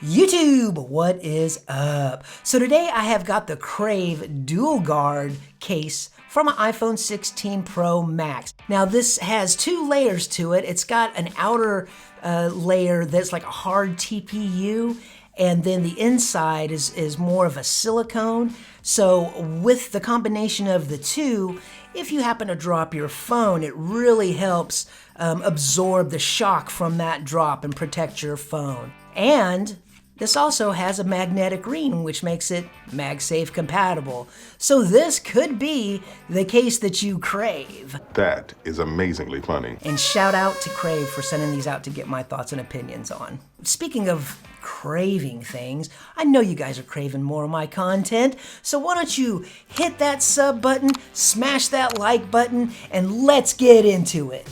YouTube, what is up? So today I have got the Crave Dual Guard Case from an iPhone 16 Pro Max. Now this has two layers to it. It's got an outer layer that's like a hard TPU, and then the inside is more of a silicone. So with the combination of the two, if you happen to drop your phone, it really helps absorb the shock from that drop and protect your phone. And this also has a magnetic ring, which makes it MagSafe compatible. So this could be the case that you crave. That is amazingly funny. And shout out to Crave for sending these out to get my thoughts and opinions on. Speaking of craving things, I know you guys are craving more of my content, so why don't you hit that sub button, smash that like button, and let's get into it.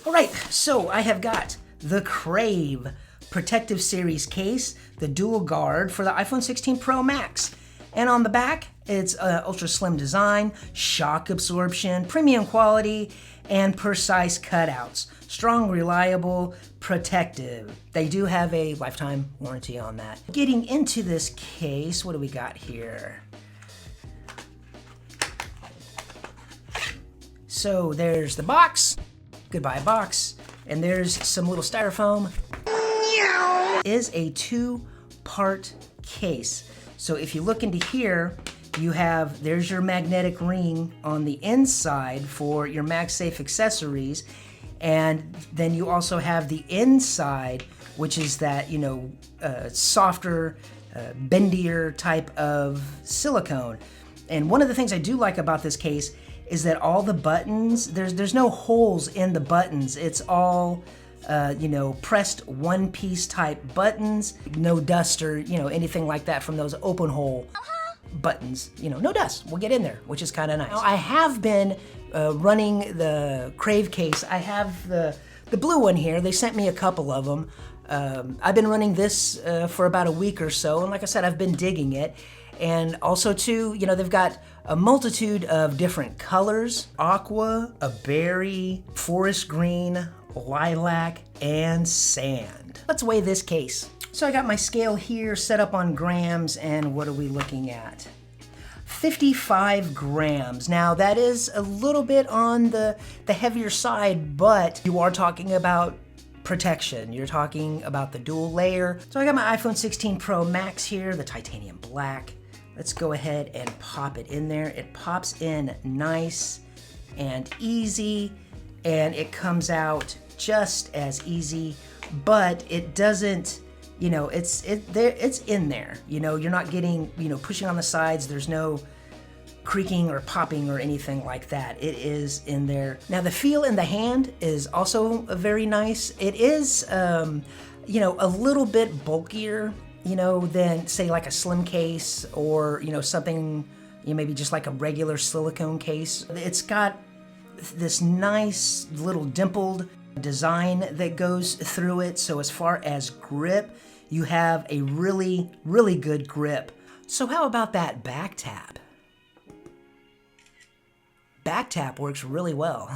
All right, so I have got the Crave Protective Series case, the Dual Guard for the iPhone 16 Pro Max. And on the back, it's ultra slim design, shock absorption, premium quality, and precise cutouts. Strong, reliable, protective. They do have a lifetime warranty on that. Getting into this case, what do we got here? So there's the box, goodbye box, and there's some little styrofoam. Is a two-part case. So if you look into here, there's your magnetic ring on the inside for your MagSafe accessories, and then you also have the inside, which is that, softer, bendier type of silicone. And one of the things I do like about this case is that all the buttons, there's no holes in the buttons. It's all pressed one-piece type buttons, no dust or, anything like that from those open hole buttons. No dust. We'll get in there, which is kind of nice. Now, I have been running the Crave case. I have the blue one here. They sent me a couple of them. I've been running this for about a week or so, and like I said, I've been digging it. And also too, they've got a multitude of different colors: aqua, a berry, forest green, lilac, and sand. Let's weigh this case. So I got my scale here set up on grams, and what are we looking at? 55 grams. Now that is a little bit on the heavier side, but you are talking about protection. You're talking about the dual layer. So I got my iPhone 16 Pro Max here, the titanium black. Let's go ahead and pop it in there. It pops in nice and easy, and it comes out just as easy, but it doesn't, it's in there. You're not getting, pushing on the sides. There's no creaking or popping or anything like that. It is in there. Now the feel in the hand is also very nice. It is, a little bit bulkier, than say like a slim case or, something, maybe just like a regular silicone case. It's got this nice little dimpled design that goes through it. So as far as grip, you have a really, really good grip. So how about that BackTap? BackTap works really well.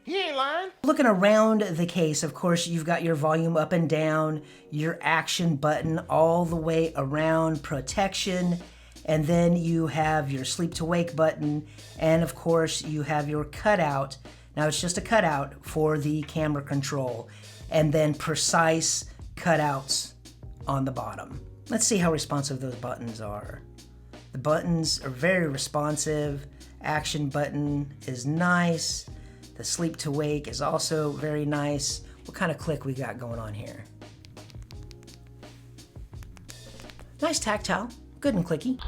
You ain't lying. Looking around the case, of course, you've got your volume up and down, your action button all the way around, protection, and then you have your sleep to wake button, and of course you have your cutout. Now it's just a cutout for the camera control, and then precise cutouts on the bottom. Let's see how responsive those buttons are. The buttons are very responsive. Action button is nice. The sleep to wake is also very nice. What kind of click we got going on here? Nice tactile, good and clicky.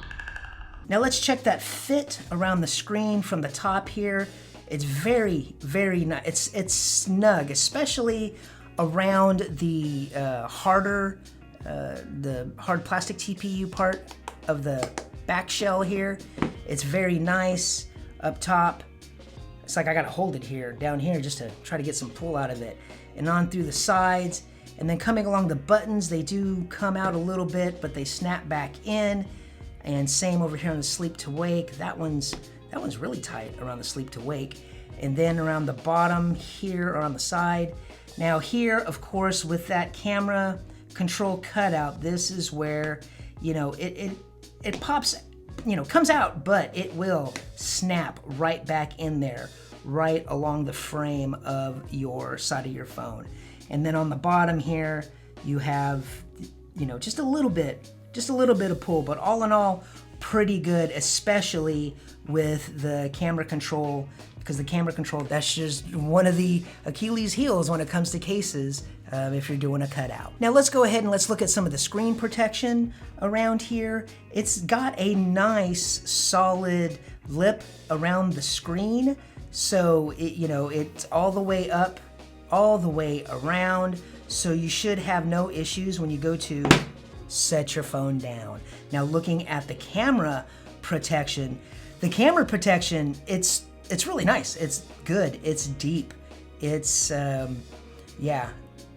Now let's check that fit around the screen from the top here. It's very, very nice. It's snug, especially around the hard plastic TPU part of the back shell here. It's very nice up top. It's like I gotta hold it here, down here, just to try to get some pull out of it. And on through the sides, and then coming along the buttons, they do come out a little bit, but they snap back in. And same over here on the sleep to wake. That one's really tight around the sleep to wake. And then around the bottom here or on the side. Now here, of course, with that camera control cutout, this is where, you know, it pops, you know, comes out, but it will snap right back in there, right along the frame of your side of your phone. And then on the bottom here, you have, you know, just a little bit of pull, but all in all, pretty good, especially with the camera control, because the camera control, that's just one of the Achilles heels when it comes to cases, if you're doing a cutout. Now let's go ahead and let's look at some of the screen protection around here. It's got a nice solid lip around the screen, so it, you know, it's all the way up, all the way around, so you should have no issues when you go to set your phone down. Now looking at the camera protection, it's really nice. It's good. It's deep. It's yeah,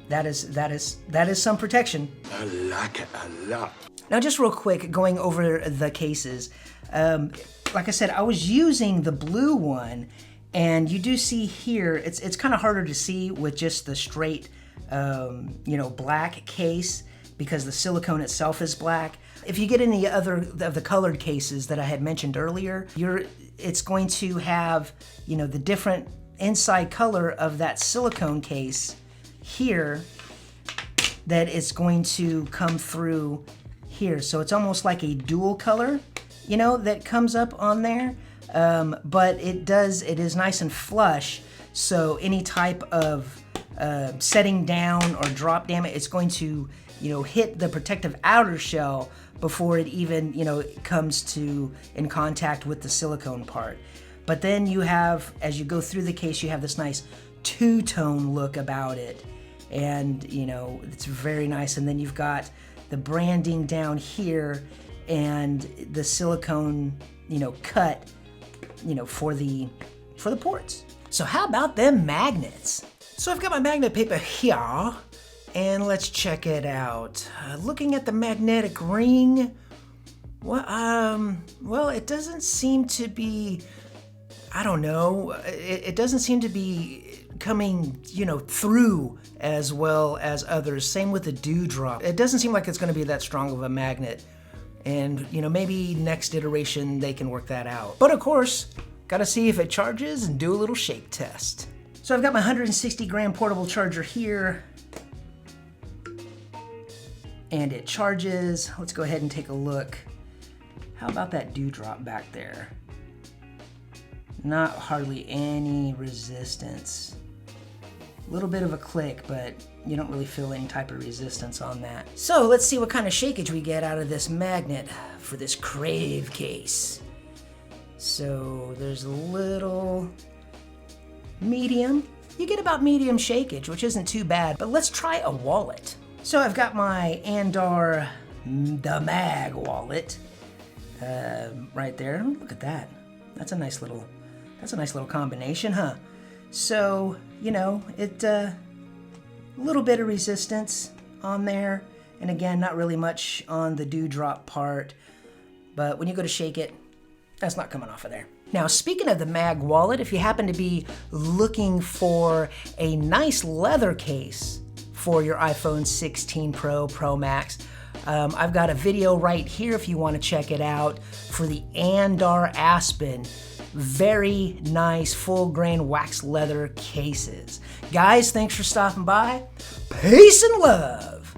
that is some protection. I like it a lot. Now just real quick, going over the cases, like I said, I was using the blue one, and you do see here, it's kind of harder to see with just the straight, you know, black case, because the silicone itself is black. If you get any other of the colored cases that I had mentioned earlier, it's going to have, you know, the different inside color of that silicone case here that is going to come through here. So it's almost like a dual color, you know, that comes up on there. But it is nice and flush, so any type of setting down or drop damage, it's going to, you know, hit the protective outer shell before it even, you know, comes to in contact with the silicone part. But then you have, as you go through the case, you have this nice two-tone look about it, and you know, it's very nice. And then you've got the branding down here and the silicone, you know, cut, you know, for the ports. So how about them magnets? So I've got my magnet paper here, and let's check it out. Looking at the magnetic ring, well, it doesn't seem to be, I don't know, it doesn't seem to be coming, you know, through as well as others. Same with the dewdrop. It doesn't seem like it's going to be that strong of a magnet. And, you know, maybe next iteration they can work that out. But of course, gotta see if it charges and do a little shake test. So I've got my 160 gram portable charger here, and it charges. Let's go ahead and take a look. How about that dewdrop back there? Not hardly any resistance. A little bit of a click, but you don't really feel any type of resistance on that. So let's see what kind of shakeage we get out of this magnet for this Crave case. So there's a little medium. You get about medium shakeage, which isn't too bad, but let's try a wallet. So I've got my Andar the Mag wallet right there. Look at that. That's a nice little combination, huh? So, you know, a little bit of resistance on there, and again, not really much on the dewdrop part, but when you go to shake it, that's not coming off of there. Now, speaking of the Mag wallet, if you happen to be looking for a nice leather case for your iPhone 16 Pro, Pro Max, I've got a video right here if you want to check it out for the Andar Aspen. Very nice full grain wax leather cases. Guys, thanks for stopping by. Peace and love.